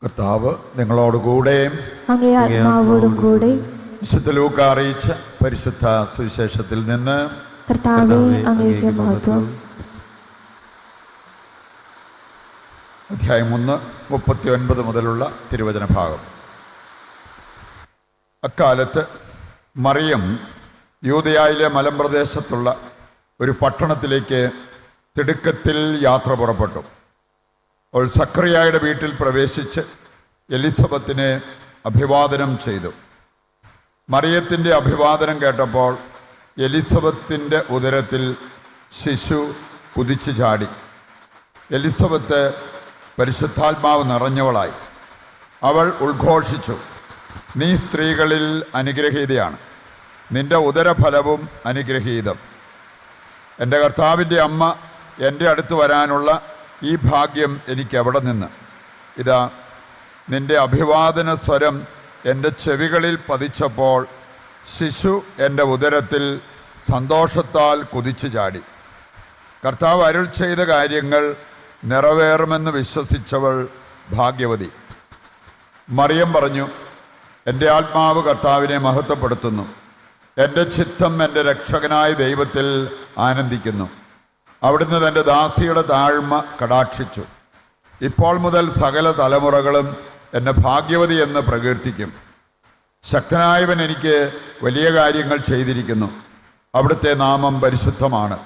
കർത്താവ് നിങ്ങളോടുകൂടെ അങ്ങേ ആത്മാവോടും കൂടെ. വിശുദ്ധ ലൂക്ക അറിയിച്ച പരിശുദ്ധ സുവിശേഷത്തിൽ നിന്ന്. കർത്താവേ, അങ്ങേക്ക് മഹത്വം. അധ്യായം 1:39 മുതലുള്ള തിരുവചന ഭാഗം. അക്കാലത്ത് മറിയം യൂദയായിലെ മലമ്പ്രദേശത്തുള്ള ഒരു പട്ടണത്തിലേക്ക് തിടുക്കത്തിൽ യാത്ര പുറപ്പെട്ടു. അവൾ സക്കറിയായുടെ വീട്ടിൽ പ്രവേശിച്ച് എലിസബത്തിനെ അഭിവാദനം ചെയ്തു. മറിയത്തിൻ്റെ അഭിവാദനം കേട്ടപ്പോൾ എലിസബത്തിൻ്റെ ഉദരത്തിൽ ശിശു കുതിച്ചു ചാടി. എലിസബത്ത് പരിശുദ്ധാത്മാവ് നിറഞ്ഞവളായി. അവൾ ഉദ്ഘോഷിച്ചു, നീ സ്ത്രീകളിൽ അനുഗ്രഹീതയാണ്, നിന്റെ ഉദരഫലവും അനുഗ്രഹീതം. എൻ്റെ കർത്താവിൻ്റെ അമ്മ എൻ്റെ അടുത്ത് വരാനുള്ള ഈ ഭാഗ്യം എനിക്ക് എവിടെ നിന്ന്? ഇതാ, നിന്റെ അഭിവാദന സ്വരം എൻ്റെ ചെവികളിൽ പതിച്ചപ്പോൾ ശിശു എൻ്റെ ഉദരത്തിൽ സന്തോഷത്താൽ കുതിച്ചു ചാടി. കർത്താവ് അരുൾ ചെയ്ത കാര്യങ്ങൾ നിറവേറുമെന്ന് വിശ്വസിച്ചവൾ ഭാഗ്യവതി. മറിയം പറഞ്ഞു, എൻ്റെ ആത്മാവ് കർത്താവിനെ മഹത്വപ്പെടുത്തുന്നു, എൻ്റെ ചിത്തം എൻ്റെ രക്ഷകനായ ദൈവത്തിൽ ആനന്ദിക്കുന്നു. അവിടുന്ന് തൻ്റെ ദാസിയുടെ താഴ്മ കടാക്ഷിച്ചു. ഇപ്പോൾ മുതൽ സകല തലമുറകളും എന്നെ ഭാഗ്യവതി എന്ന് പ്രകീർത്തിക്കും. ശക്തനായവൻ എനിക്ക് വലിയ കാര്യങ്ങൾ ചെയ്തിരിക്കുന്നു. അവിടുത്തെ നാമം പരിശുദ്ധമാണ്.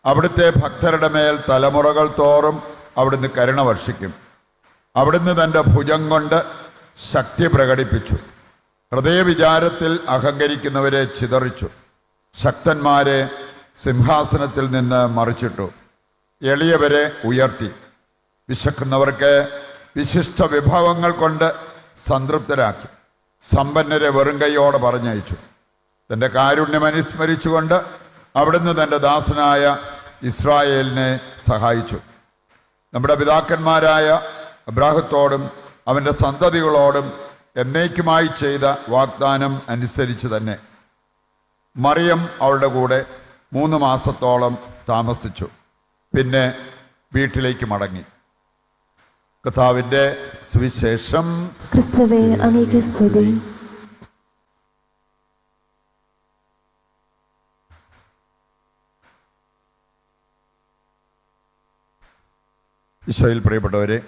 അവിടുത്തെ ഭക്തരുടെ മേൽ തലമുറകൾ തോറും അവിടുന്ന് കരുണ വർഷിക്കും. അവിടുന്ന് തൻ്റെ ഭുജം കൊണ്ട് ശക്തി പ്രകടിപ്പിച്ചു. ഹൃദയവിചാരത്തിൽ അഹങ്കരിക്കുന്നവരെ ചിതറിച്ചു. ശക്തന്മാരെ സിംഹാസനത്തിൽ നിന്ന് മറിച്ചിട്ടു. എളിയവരെ ഉയർത്തി. വിശക്കുന്നവർക്ക് വിശിഷ്ട വിഭവങ്ങൾ കൊണ്ട് സംതൃപ്തരാക്കി. സമ്പന്നരെ വെറുങ്കൈയോടെ പറഞ്ഞയച്ചു. തൻ്റെ കാരുണ്യം അനുസ്മരിച്ചുകൊണ്ട് അവിടുന്ന് തൻ്റെ ദാസനായ ഇസ്രായേലിനെ സഹായിച്ചു. നമ്മുടെ പിതാക്കന്മാരായ അബ്രാഹത്തോടും അവൻ്റെ സന്തതികളോടും എന്നേക്കുമായി ചെയ്ത വാഗ്ദാനം അനുസരിച്ച് തന്നെ. മറിയം അവളുടെ കൂടെ 3 മാസത്തോളം താമസിച്ചു. പിന്നെ വീട്ടിലേക്ക് മടങ്ങി. കർത്താവിൻ്റെ സുവിശേഷം. ക്രിസ്തുവേ, അങ്ങേക്ക് സ്തുതി. ഈശോയിൽ പ്രിയപ്പെട്ടവരെ,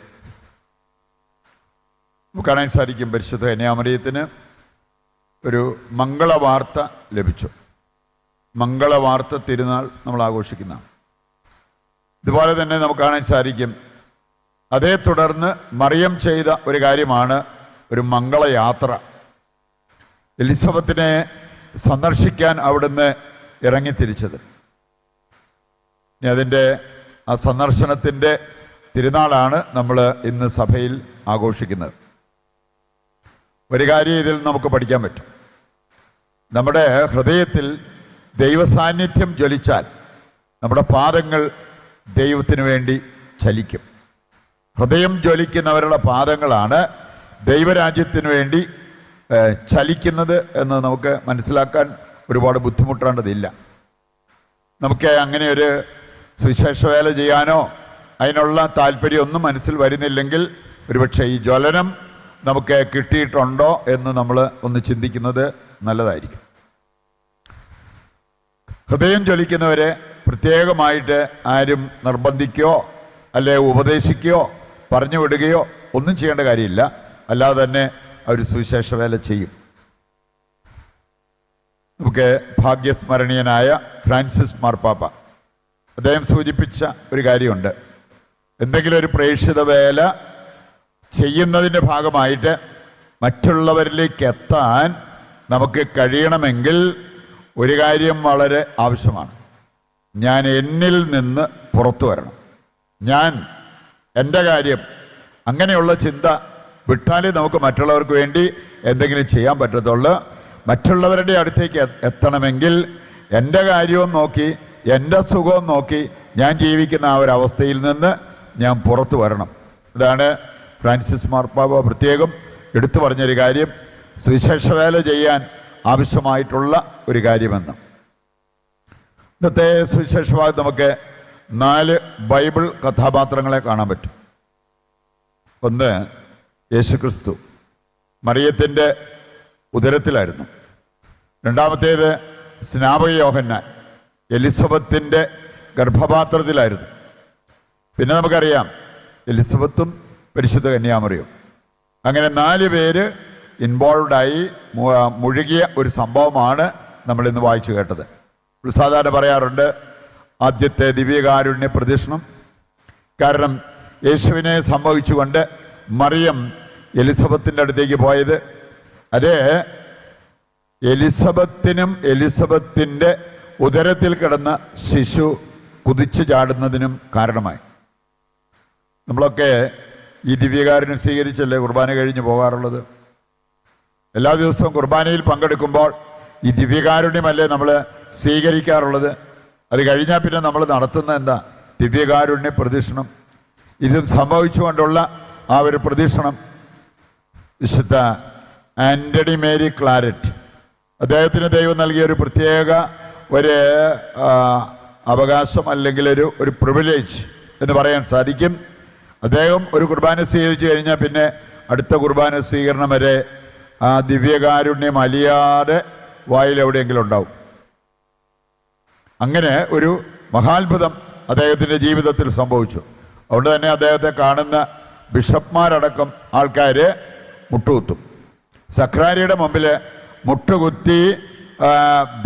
നമുക്ക് കാണാൻ സാധിക്കും, പരിശുദ്ധ കന്യാമറിയത്തിന് ഒരു മംഗളവാർത്ത ലഭിച്ചു. മംഗളവാർത്ത തിരുനാൾ നമ്മൾ ആഘോഷിക്കുന്നതാണ്. ഇതുപോലെ തന്നെ നമുക്ക് കാണാൻ സാധിക്കും, അതേ തുടർന്ന് മറിയം ചെയ്ത ഒരു കാര്യമാണ് ഒരു മംഗളയാത്ര. എലിസബത്തിനെ സന്ദർശിക്കാൻ അവിടുന്ന് ഇറങ്ങിത്തിരിച്ചത്. ഇനി അതിൻ്റെ ആ സന്ദർശനത്തിൻ്റെ തിരുനാളാണ് നമ്മൾ ഇന്ന് സഭയിൽ ആഘോഷിക്കുന്നത്. ഒരു കാര്യം ഇതിൽ നമുക്ക് പഠിക്കാൻ പറ്റും. നമ്മുടെ ഹൃദയത്തിൽ ദൈവസാന്നിധ്യം ജ്വലിച്ചാൽ നമ്മുടെ പാദങ്ങൾ ദൈവത്തിന് വേണ്ടി ചലിക്കും. ഹൃദയം ജ്വലിക്കുന്നവരുടെ പാദങ്ങളാണ് ദൈവരാജ്യത്തിന് വേണ്ടി ചലിക്കുന്നത് എന്ന് നമുക്ക് മനസ്സിലാക്കാൻ ഒരുപാട് ബുദ്ധിമുട്ടേണ്ടതില്ല. നമുക്ക് അങ്ങനെ ഒരു സുവിശേഷ വേല ചെയ്യാനോ അതിനുള്ള താല്പര്യമൊന്നും മനസ്സിൽ വരുന്നില്ലെങ്കിൽ ഒരുപക്ഷെ ഈ ജ്വലനം നമുക്ക് കിട്ടിയിട്ടുണ്ടോ എന്ന് നമ്മൾ ഒന്ന് ചിന്തിക്കുന്നത് നല്ലതായിരിക്കും. ഹൃദയം ജ്വലിക്കുന്നവരെ പ്രത്യേകമായിട്ട് ആരും നിർബന്ധിക്കുകയോ അല്ലെ ഉപദേശിക്കുകയോ പറഞ്ഞു വിടുകയോ ഒന്നും ചെയ്യേണ്ട കാര്യമില്ല. അല്ലാതെ തന്നെ അവർ സുവിശേഷ വേല ചെയ്യും. നമുക്ക് ഭാഗ്യസ്മരണീയനായ ഫ്രാൻസിസ് മാർപ്പാപ്പ അദ്ദേഹം സൂചിപ്പിച്ച ഒരു കാര്യമുണ്ട്. എന്തെങ്കിലും ഒരു പ്രേക്ഷിത വേല ചെയ്യുന്നതിൻ്റെ ഭാഗമായിട്ട് മറ്റുള്ളവരിലേക്ക് എത്താൻ നമുക്ക് കഴിയണമെങ്കിൽ ഒരു കാര്യം വളരെ ആവശ്യമാണ്. ഞാൻ എന്നിൽ നിന്ന് പുറത്തു വരണം. ഞാൻ എൻ്റെ കാര്യം, അങ്ങനെയുള്ള ചിന്ത വിട്ടാലേ നമുക്ക് മറ്റുള്ളവർക്ക് വേണ്ടി എന്തെങ്കിലും ചെയ്യാൻ പറ്റത്തുള്ളൂ. മറ്റുള്ളവരുടെ അടുത്തേക്ക് എത്തണമെങ്കിൽ എൻ്റെ കാര്യവും നോക്കി എൻ്റെ സുഖവും നോക്കി ഞാൻ ജീവിക്കുന്ന ആ ഒരു അവസ്ഥയിൽ നിന്ന് ഞാൻ പുറത്തു വരണം. ഇതാണ് ഫ്രാൻസിസ് മാർപ്പാപ്പ പ്രത്യേകം എടുത്തു പറഞ്ഞൊരു കാര്യം, സുവിശേഷ വേല ചെയ്യാൻ ആവശ്യമായിട്ടുള്ള ഒരു കാര്യമെന്ന്. ഇന്നത്തെ സുവിശേഷ ഭാഗത്ത് നമുക്ക് 4 ബൈബിൾ കഥാപാത്രങ്ങളെ കാണാൻ പറ്റും. ഒന്ന് യേശുക്രിസ്തു മറിയത്തിൻ്റെ ഉദരത്തിലായിരുന്നു. രണ്ടാമത്തേത് സ്നാപക യോഹന്നാൻ എലിസബത്തിൻ്റെ ഗർഭപാത്രത്തിലായിരുന്നു. പിന്നെ നമുക്കറിയാം എലിസബത്തും പരിശുദ്ധ കന്യാമറിയും. അങ്ങനെ 4 പേര് ഇൻവോൾവായി മുഴുകിയ ഒരു സംഭവമാണ് നമ്മൾ ഇന്ന് വായിച്ചു കേട്ടത്. സാധാരണ പറയാറുണ്ട് ആദ്യത്തെ ദിവ്യകാരുണ്യ പ്രദക്ഷിണം. കാരണം യേശുവിനെ സംഭവിച്ചുകൊണ്ട് മറിയം എലിസബത്തിൻ്റെ അടുത്തേക്ക് പോയത് അത് എലിസബത്തിനും എലിസബത്തിൻ്റെ ഉദരത്തിൽ കിടന്ന ശിശു കുതിച്ചു ചാടുന്നതിനും കാരണമായി. നമ്മളൊക്കെ ഈ ദിവ്യകാരുണ്യം സ്വീകരിച്ചല്ലേ കുർബാന കഴിഞ്ഞ് പോകാറുള്ളത്. എല്ലാ ദിവസവും കുർബാനയിൽ പങ്കെടുക്കുമ്പോൾ ഈ ദിവ്യകാരുണ്യമല്ലേ നമ്മൾ സ്വീകരിക്കാറുള്ളത്. അത് കഴിഞ്ഞാൽ പിന്നെ നമ്മൾ നടത്തുന്ന എന്താ? ദിവ്യകാരുണ്യ പ്രദക്ഷിണം. ഇതും സംഭവിച്ചുകൊണ്ടുള്ള ആ ഒരു പ്രദക്ഷിണം വിശുദ്ധ ആൻ്റണി മേരി ക്ലാരറ്റ്, അദ്ദേഹത്തിന് ദൈവം നൽകിയ ഒരു പ്രത്യേക ഒരു അവകാശം അല്ലെങ്കിൽ ഒരു പ്രിവിലേജ് എന്ന് പറയാൻ സാധിക്കും. അദ്ദേഹം ഒരു കുർബാന സ്വീകരിച്ചു കഴിഞ്ഞാൽ പിന്നെ അടുത്ത കുർബാന സ്വീകരണം വരെ ആ ദിവ്യകാരുണ്യം അലിയാതെ വായിലെവിടെയെങ്കിലും ഉണ്ടാവും. അങ്ങനെ ഒരു മഹാത്ഭുതം അദ്ദേഹത്തിൻ്റെ ജീവിതത്തിൽ സംഭവിച്ചു. അതുകൊണ്ട് തന്നെ അദ്ദേഹത്തെ കാണുന്ന ബിഷപ്പ്മാരടക്കം ആൾക്കാർ മുട്ടുകുത്തും. സക്രാരിയുടെ മുമ്പിൽ മുട്ടുകുത്തി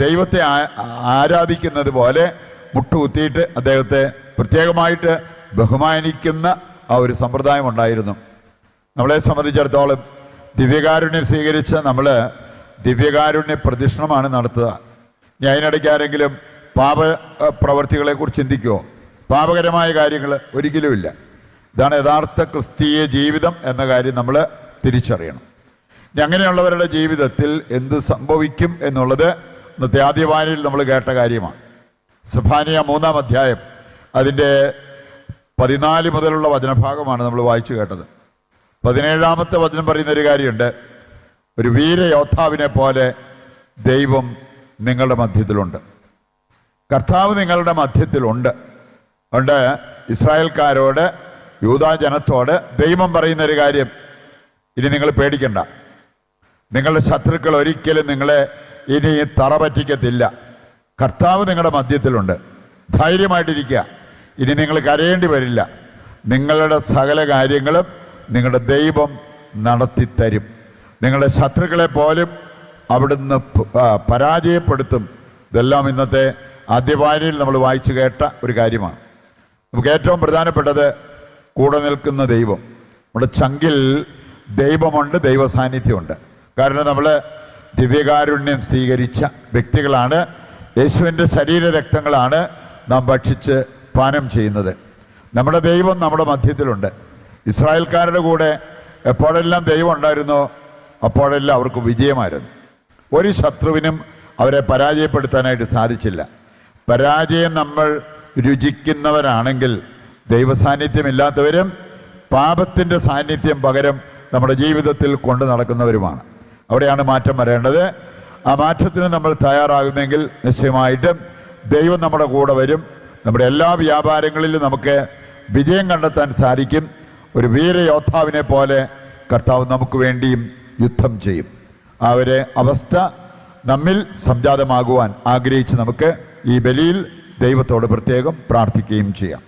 ദൈവത്തെ ആരാധിക്കുന്നത് പോലെ മുട്ടുകുത്തിയിട്ട് അദ്ദേഹത്തെ പ്രത്യേകമായിട്ട് ബഹുമാനിക്കുന്ന ആ ഒരു സമ്പ്രദായം ഉണ്ടായിരുന്നു. നമ്മളെ സംബന്ധിച്ചിടത്തോളം ദിവ്യകാരുണ്യം സ്വീകരിച്ച് നമ്മൾ ദിവ്യകാരുണ്യ പ്രദക്ഷിണമാണ് നടത്തുക. ഇനി അതിനിടയ്ക്ക് ആരെങ്കിലും പാപ പ്രവർത്തികളെക്കുറിച്ച് ചിന്തിക്കുമോ? പാപകരമായ കാര്യങ്ങൾ ഒരിക്കലുമില്ല. ഇതാണ് യഥാർത്ഥ ക്രിസ്തീയ ജീവിതം എന്ന കാര്യം നമ്മൾ തിരിച്ചറിയണം. ഇനി അങ്ങനെയുള്ളവരുടെ ജീവിതത്തിൽ എന്ത് സംഭവിക്കും എന്നുള്ളത് ഇന്നത്തെ ആദ്യ വായനയിൽ നമ്മൾ കേട്ട കാര്യമാണ്. സെഫാനിയ 3-ാം അധ്യായം അതിൻ്റെ 14 മുതലുള്ള വചനഭാഗമാണ് നമ്മൾ വായിച്ചു കേട്ടത്. 17-ാമത്തെ വചനം പറയുന്നൊരു കാര്യമുണ്ട്. ഒരു വീരയോദ്ധാവിനെ പോലെ ദൈവം നിങ്ങളുടെ മധ്യത്തിലുണ്ട്. കർത്താവ് നിങ്ങളുടെ മധ്യത്തിലുണ്ട്. അതുകൊണ്ട് ഇസ്രായേൽക്കാരോട്, യൂദാ ജനത്തോട് ദൈവം പറയുന്നൊരു കാര്യം, ഇനി നിങ്ങൾ പേടിക്കണ്ട. നിങ്ങളുടെ ശത്രുക്കൾ ഒരിക്കലും നിങ്ങളെ ഇനി തറ പറ്റിക്കത്തില്ല. കർത്താവ് നിങ്ങളുടെ മധ്യത്തിലുണ്ട്. ധൈര്യമായിട്ടിരിക്കുക. ഇനി നിങ്ങൾ കരയേണ്ടി വരില്ല. നിങ്ങളുടെ സകല കാര്യങ്ങളും നിങ്ങളുടെ ദൈവം നടത്തിത്തരും. നിങ്ങളുടെ ശത്രുക്കളെ പോലും അവിടുന്ന് പരാജയപ്പെടുത്തും. ഇതെല്ലാം ഇന്നത്തെ ആദ്യവായനയിൽ നമ്മൾ വായിച്ചു കേട്ട ഒരു കാര്യമാണ്. നമുക്ക് ഏറ്റവും പ്രധാനപ്പെട്ടത് കൂടെ നിൽക്കുന്ന ദൈവം. നമ്മുടെ ചങ്കിൽ ദൈവമുണ്ട്, ദൈവ സാന്നിധ്യമുണ്ട്. കാരണം നമ്മൾ ദിവ്യകാരുണ്യം സ്വീകരിച്ച വ്യക്തികളാണ്. യേശുവിൻ്റെ ശരീരരക്തങ്ങളാണ് നാം ഭക്ഷിച്ച് പാനം ചെയ്യുന്നത്. നമ്മുടെ ദൈവം നമ്മുടെ മധ്യത്തിലുണ്ട്. ഇസ്രായേൽക്കാരുടെ കൂടെ എപ്പോഴെല്ലാം ദൈവം ഉണ്ടായിരുന്നോ അപ്പോഴെല്ലാം അവർക്ക് വിജയമായിരുന്നു. ഒരു ശത്രുവിനും അവരെ പരാജയപ്പെടുത്താനായിട്ട് സാധിച്ചില്ല. പരാജയം നമ്മൾ രുചിക്കുന്നവരാണെങ്കിൽ ദൈവസാന്നിധ്യമില്ലാത്തവരും പാപത്തിൻ്റെ സാന്നിധ്യം പകരം നമ്മുടെ ജീവിതത്തിൽ കൊണ്ടു നടക്കുന്നവരുമാണ്. അവിടെയാണ് മാറ്റം വരേണ്ടത്. ആ മാറ്റത്തിന് നമ്മൾ തയ്യാറാകുന്നെങ്കിൽ നിശ്ചയമായിട്ടും ദൈവം നമ്മുടെ കൂടെ വരും. നമ്മുടെ എല്ലാ വ്യാപാരങ്ങളിലും നമുക്ക് വിജയം കണ്ടെത്താൻ സാധിക്കും. ഒരു വീരയോദ്ധാവിനെ പോലെ കർത്താവ് നമുക്ക് വേണ്ടിയും യുദ്ധം ചെയ്യും. ആ ഒരു അവസ്ഥ നമ്മിൽ സംജാതമാകുവാൻ ആഗ്രഹിച്ച് നമുക്ക് ഈ ബലിയിൽ ദൈവത്തോട് പ്രത്യേകം പ്രാർത്ഥിക്കുകയും ചെയ്യാം.